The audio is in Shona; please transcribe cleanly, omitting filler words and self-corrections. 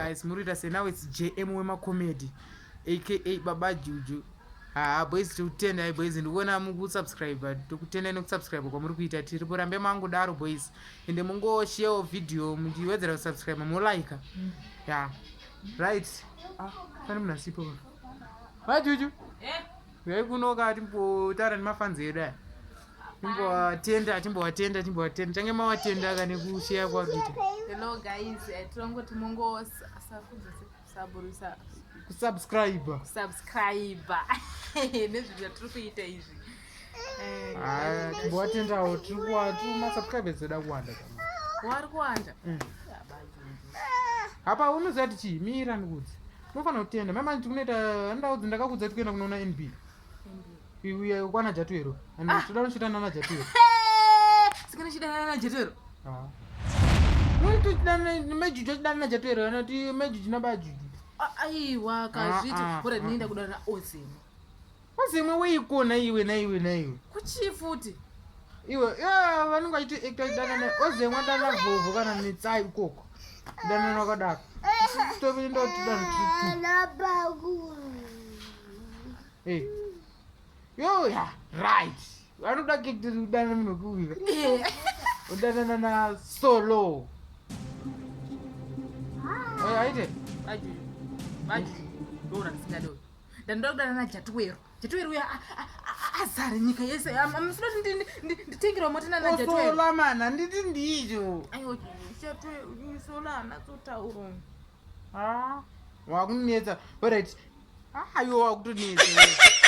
guys, Murita say now it's JM Wema Comedy aka Baba Juju. Boys to 10 boys and when I'm good subscriber to 10 and subscribe kwa muri kuita tiri porambe mangu daro boys ende mungo share video mujiwezera subscribe mu like yeah right fana mnasipo ba Juju wewe kunoka timbo tara ni mafanzera timbo atenda change mawatenda kana kushare kwa video. Hello guys, turongo timongo asafunza saburisa Subscriber nezvizvi tiri kuita izvi tiboatendawo tuma subscribers zvoda kuwanda wari kuwanda apa unozati chii mira ndikudzi unofanira kutenda mama tikunoita ndaudzi ndakakudza tikuenda kunoona NB uye kwanaJatiwero and toda kunoshita naJatiwero sikanoshita naJatiwero mejuju achidana naJatiwero anoti mejuju nabajuju aiwa kazviti bora ndinoenda kudana ozimwe weikona iwe naiwe kuchii futi iwe vanenge vachiti ektaidana ozemwa dana vhovho kana netsai ikoko danana wakadaka yoya right vanoda kekti udana munokuwiva udanana nasolo aite ndora ndisingadoi ndandoda kudana naJatiwero uya azare nyika yese amusoti nditengerawo motena naJatiwero mana nditi ndicho aiwa solana sotauro wakunetsa alright ayo wakutonetsa